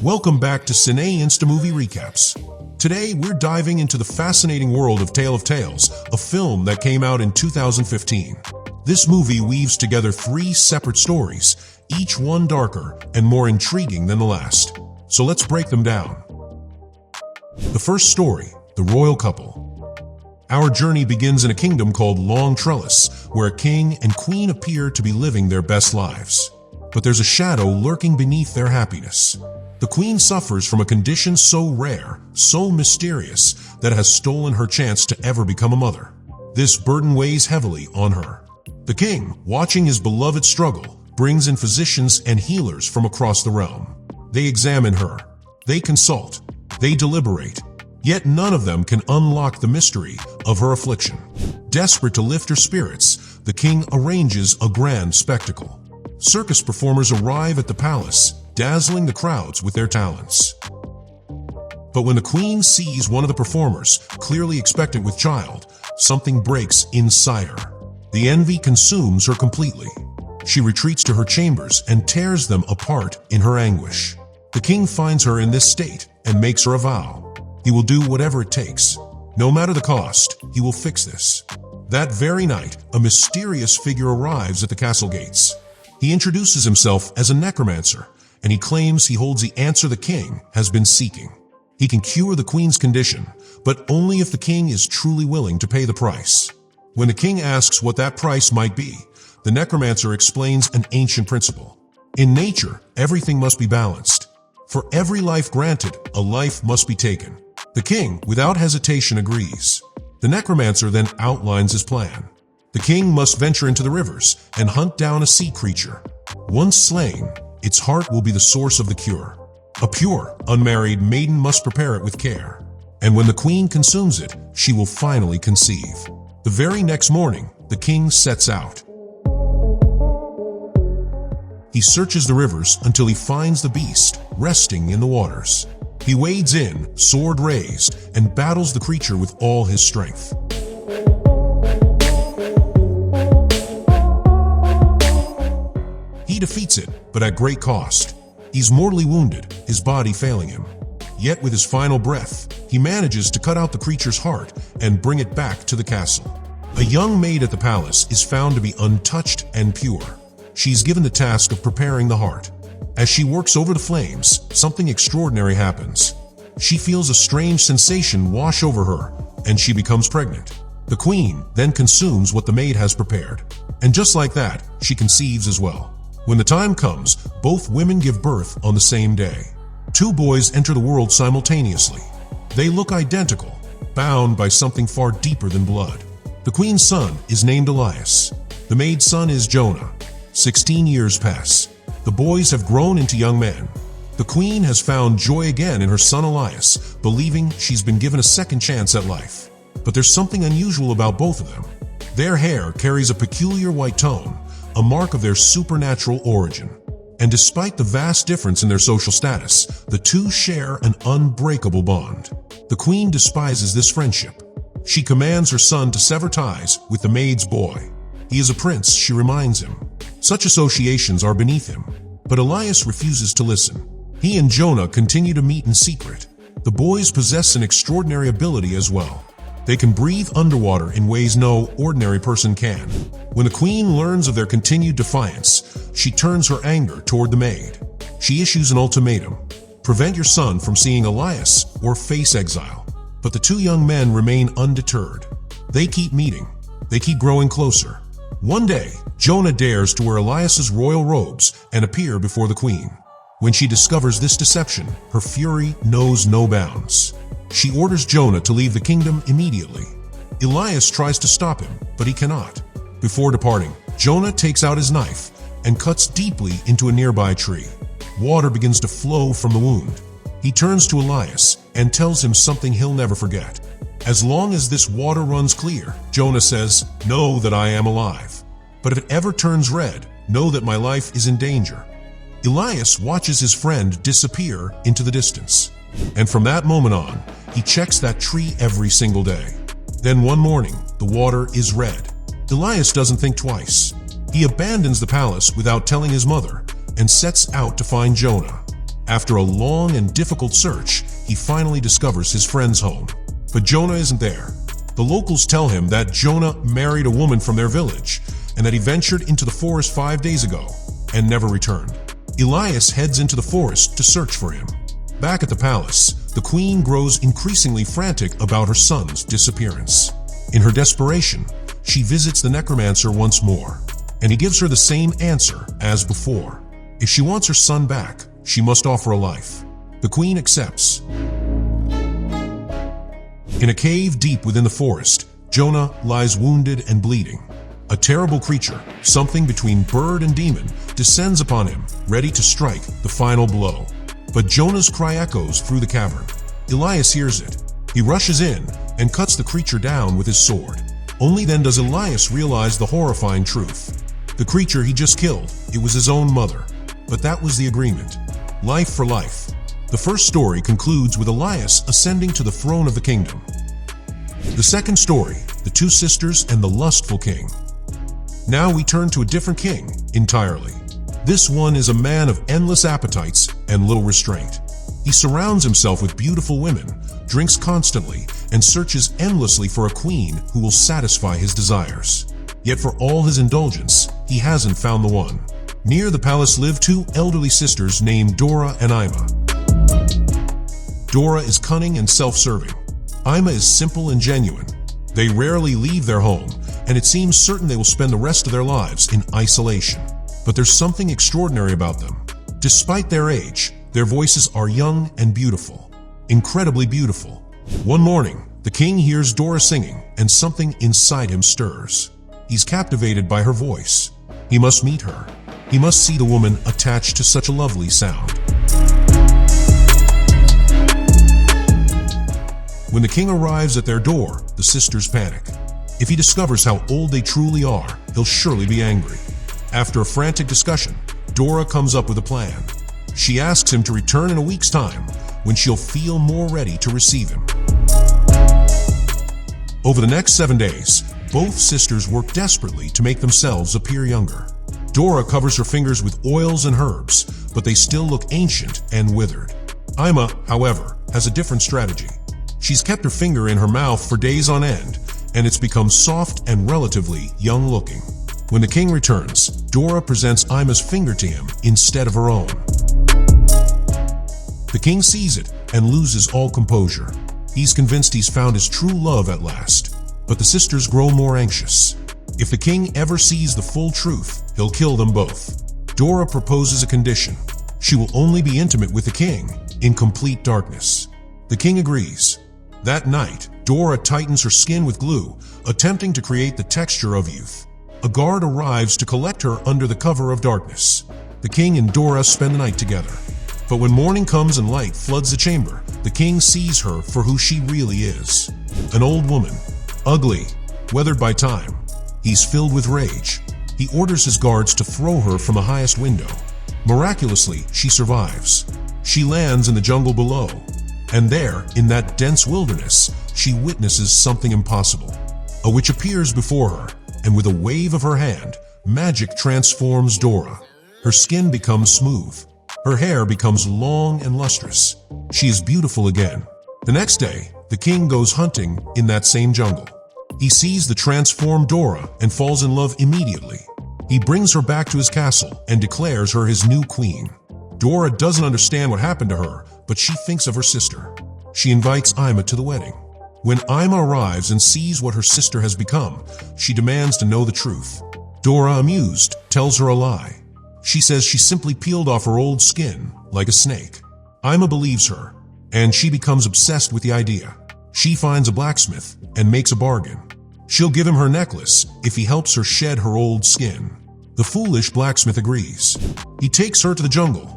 Welcome back to CineInsta Movie Recaps. Today, we're diving into the fascinating world of Tale of Tales, a film that came out in 2015. This movie weaves together three separate stories, each one darker and more intriguing than the last. So let's break them down. The first story, The Royal Couple. Our journey begins in a kingdom called Long Trellis, where a king and queen appear to be living their best lives. But there's a shadow lurking beneath their happiness. The queen suffers from a condition so rare, so mysterious, that has stolen her chance to ever become a mother. This burden weighs heavily on her. The king, watching his beloved struggle, brings in physicians and healers from across the realm. They examine her. They consult. They deliberate. Yet none of them can unlock the mystery of her affliction. Desperate to lift her spirits, the king arranges a grand spectacle. Circus performers arrive at the palace, dazzling the crowds with their talents. But when the queen sees one of the performers, clearly expectant with child, something breaks inside her. The envy consumes her completely. She retreats to her chambers and tears them apart in her anguish. The king finds her in this state and makes her a vow. He will do whatever it takes. No matter the cost, he will fix this. That very night, a mysterious figure arrives at the castle gates. He introduces himself as a necromancer, and he claims he holds the answer the king has been seeking. He can cure the queen's condition, but only if the king is truly willing to pay the price. When the king asks what that price might be, the necromancer explains an ancient principle. In nature, everything must be balanced. For every life granted, a life must be taken. The king, without hesitation, agrees. The necromancer then outlines his plan. The king must venture into the rivers and hunt down a sea creature. Once slain, its heart will be the source of the cure. A pure, unmarried maiden must prepare it with care. And when the queen consumes it, she will finally conceive. The very next morning, the king sets out. He searches the rivers until he finds the beast resting in the waters. He wades in, sword raised, and battles the creature with all his strength. He defeats it, but at great cost. He's mortally wounded, his body failing him. Yet with his final breath, he manages to cut out the creature's heart and bring it back to the castle. A young maid at the palace is found to be untouched and pure. She's given the task of preparing the heart. As she works over the flames, something extraordinary happens. She feels a strange sensation wash over her, and she becomes pregnant. The queen then consumes what the maid has prepared. And just like that, she conceives as well. When the time comes, both women give birth on the same day. Two boys enter the world simultaneously. They look identical, bound by something far deeper than blood. The queen's son is named Elias. The maid's son is Jonah. 16 years pass. The boys have grown into young men. The queen has found joy again in her son Elias, believing she's been given a second chance at life. But there's something unusual about both of them. Their hair carries a peculiar white tone, a mark of their supernatural origin. And despite the vast difference in their social status, the two share an unbreakable bond. The queen despises this friendship. She commands her son to sever ties with the maid's boy. He is a prince, she reminds him. Such associations are beneath him. But Elias refuses to listen. He and Jonah continue to meet in secret. The boys possess an extraordinary ability as well. They can breathe underwater in ways no ordinary person can. When the queen learns of their continued defiance, she turns her anger toward the maid. She issues an ultimatum. Prevent your son from seeing Elias or face exile. But the two young men remain undeterred. They keep meeting. They keep growing closer. One day, Jonah dares to wear Elias's royal robes and appear before the queen. When she discovers this deception, her fury knows no bounds. She orders Jonah to leave the kingdom immediately. Elias tries to stop him, but he cannot. Before departing, Jonah takes out his knife and cuts deeply into a nearby tree. Water begins to flow from the wound. He turns to Elias and tells him something he'll never forget. As long as this water runs clear, Jonah says, know that I am alive. But if it ever turns red, know that my life is in danger. Elias watches his friend disappear into the distance. And from that moment on, he checks that tree every single day. Then one morning, the water is red. Elias doesn't think twice. He abandons the palace without telling his mother and sets out to find Jonah. After a long and difficult search, he finally discovers his friend's home. But Jonah isn't there. The locals tell him that Jonah married a woman from their village and that he ventured into the forest 5 days ago and never returned. Elias heads into the forest to search for him. Back at the palace, the queen grows increasingly frantic about her son's disappearance. In her desperation, she visits the necromancer once more, and he gives her the same answer as before. If she wants her son back, she must offer a life. The queen accepts. In a cave deep within the forest, Jonah lies wounded and bleeding. A terrible creature, something between bird and demon, descends upon him, ready to strike the final blow. But Jonah's cry echoes through the cavern. Elias hears it. He rushes in and cuts the creature down with his sword. Only then does Elias realize the horrifying truth. The creature he just killed, it was his own mother. But that was the agreement. Life for life. The first story concludes with Elias ascending to the throne of the kingdom. The second story, the two sisters and the lustful king. Now we turn to a different king entirely. This one is a man of endless appetites and little restraint. He surrounds himself with beautiful women, drinks constantly, and searches endlessly for a queen who will satisfy his desires. Yet for all his indulgence, he hasn't found the one. Near the palace live two elderly sisters named Dora and Ima. Dora is cunning and self-serving. Ima is simple and genuine. They rarely leave their home, and it seems certain they will spend the rest of their lives in isolation. But there's something extraordinary about them. Despite their age, their voices are young and beautiful. Incredibly beautiful. One morning, the king hears Dora singing, and something inside him stirs. He's captivated by her voice. He must meet her. He must see the woman attached to such a lovely sound. When the king arrives at their door, the sisters panic. If he discovers how old they truly are, he'll surely be angry. After a frantic discussion, Dora comes up with a plan. She asks him to return in a week's time, when she'll feel more ready to receive him. Over the next 7 days, both sisters work desperately to make themselves appear younger. Dora covers her fingers with oils and herbs, but they still look ancient and withered. Ima, however, has a different strategy. She's kept her finger in her mouth for days on end, and it's become soft and relatively young-looking. When the king returns, Dora presents Ima's finger to him instead of her own. The king sees it and loses all composure. He's convinced he's found his true love at last, but the sisters grow more anxious. If the king ever sees the full truth, he'll kill them both. Dora proposes a condition. She will only be intimate with the king in complete darkness. The king agrees. That night, Dora tightens her skin with glue, attempting to create the texture of youth. A guard arrives to collect her under the cover of darkness. The king and Dora spend the night together. But when morning comes and light floods the chamber, the king sees her for who she really is. An old woman, ugly, weathered by time. He's filled with rage. He orders his guards to throw her from the highest window. Miraculously, she survives. She lands in the jungle below. And there, in that dense wilderness, she witnesses something impossible. A witch appears before her, and with a wave of her hand, magic transforms Dora. Her skin becomes smooth. Her hair becomes long and lustrous. She is beautiful again. The next day, the king goes hunting in that same jungle. He sees the transformed Dora and falls in love immediately. He brings her back to his castle and declares her his new queen. Dora doesn't understand what happened to her, but she thinks of her sister. She invites Ima to the wedding. When Ima arrives and sees what her sister has become, she demands to know the truth. Dora, amused, tells her a lie. She says she simply peeled off her old skin, like a snake. Ima believes her, and she becomes obsessed with the idea. She finds a blacksmith and makes a bargain. She'll give him her necklace if he helps her shed her old skin. The foolish blacksmith agrees. He takes her to the jungle,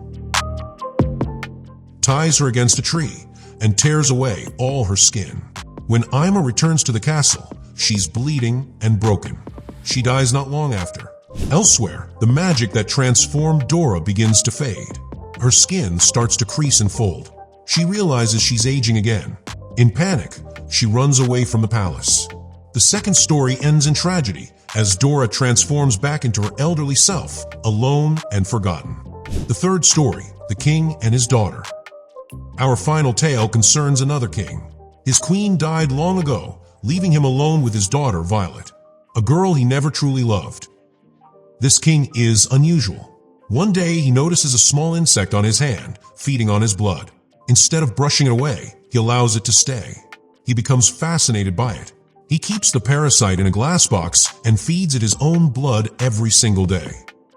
ties her against a tree, and tears away all her skin. When Ima returns to the castle, she's bleeding and broken. She dies not long after. Elsewhere, the magic that transformed Dora begins to fade. Her skin starts to crease and fold. She realizes she's aging again. In panic, she runs away from the palace. The second story ends in tragedy as Dora transforms back into her elderly self, alone and forgotten. The third story, The King and His Daughter. Our final tale concerns another king. His queen died long ago, leaving him alone with his daughter Violet, a girl he never truly loved. This king is unusual. One day he notices a small insect on his hand, feeding on his blood. Instead of brushing it away, he allows it to stay. He becomes fascinated by it. He keeps the parasite in a glass box and feeds it his own blood every single day.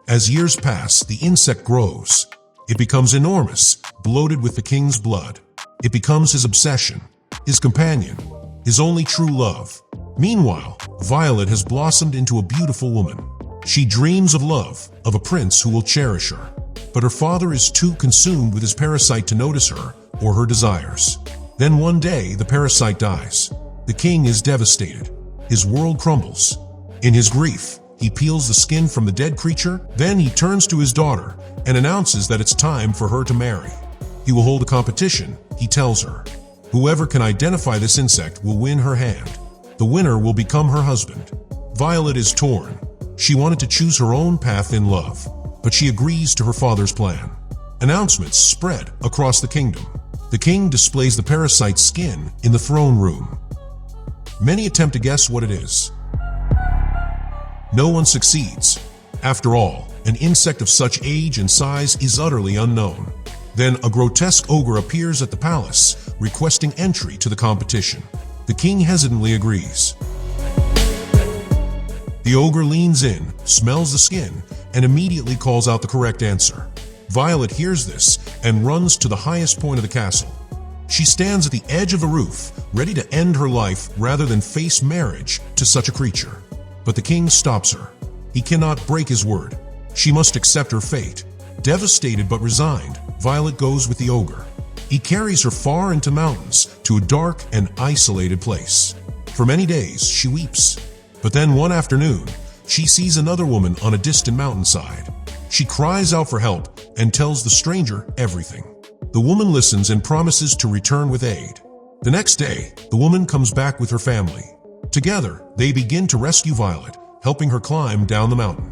As years pass, the insect grows. It becomes enormous, bloated with the king's blood. It becomes his obsession, his companion, his only true love. Meanwhile, Violet has blossomed into a beautiful woman. She dreams of love, of a prince who will cherish her. But her father is too consumed with his parasite to notice her or her desires. Then one day, the parasite dies. The king is devastated. His world crumbles. In his grief, he peels the skin from the dead creature. Then he turns to his daughter and announces that it's time for her to marry. He will hold a competition, he tells her. Whoever can identify this insect will win her hand. The winner will become her husband. Violet is torn. She wanted to choose her own path in love, but she agrees to her father's plan. Announcements spread across the kingdom. The king displays the parasite's skin in the throne room. Many attempt to guess what it is. No one succeeds. After all, an insect of such age and size is utterly unknown. Then a grotesque ogre appears at the palace, requesting entry to the competition. The king hesitantly agrees. The ogre leans in, smells the skin, and immediately calls out the correct answer. Violet hears this and runs to the highest point of the castle. She stands at the edge of a roof, ready to end her life rather than face marriage to such a creature. But the king stops her. He cannot break his word. She must accept her fate. Devastated but resigned, Violet goes with the ogre. He carries her far into mountains, to a dark and isolated place. For many days, she weeps. But then one afternoon, she sees another woman on a distant mountainside. She cries out for help and tells the stranger everything. The woman listens and promises to return with aid. The next day, the woman comes back with her family. Together, they begin to rescue Violet, helping her climb down the mountain.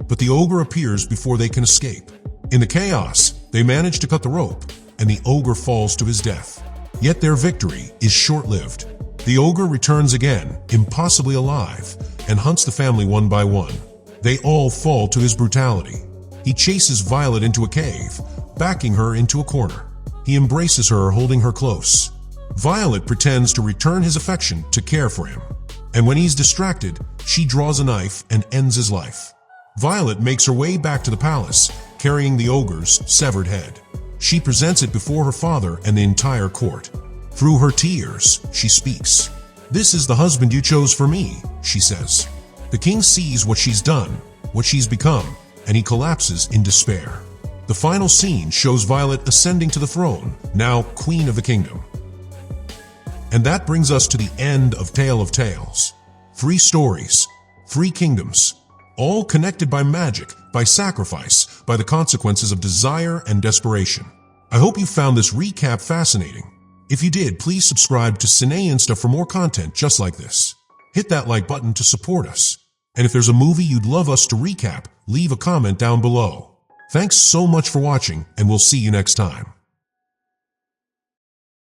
But the ogre appears before they can escape. In the chaos, they manage to cut the rope, and the ogre falls to his death. Yet their victory is short-lived. The ogre returns again, impossibly alive, and hunts the family one by one. They all fall to his brutality. He chases Violet into a cave, backing her into a corner. He embraces her, holding her close. Violet pretends to return his affection to care for him. And when he's distracted, she draws a knife and ends his life. Violet makes her way back to the palace, carrying the ogre's severed head. She presents it before her father and the entire court. Through her tears, she speaks. "This is the husband you chose for me," she says. The king sees what she's done, what she's become, and he collapses in despair. The final scene shows Violet ascending to the throne, now queen of the kingdom. And that brings us to the end of Tale of Tales. 3 stories, 3 kingdoms, all connected by magic, by sacrifice, by the consequences of desire and desperation. I hope you found this recap fascinating. If you did, please subscribe to CineInsta for more content just like this. Hit that like button to support us. And if there's a movie you'd love us to recap, leave a comment down below. Thanks so much for watching, and we'll see you next time.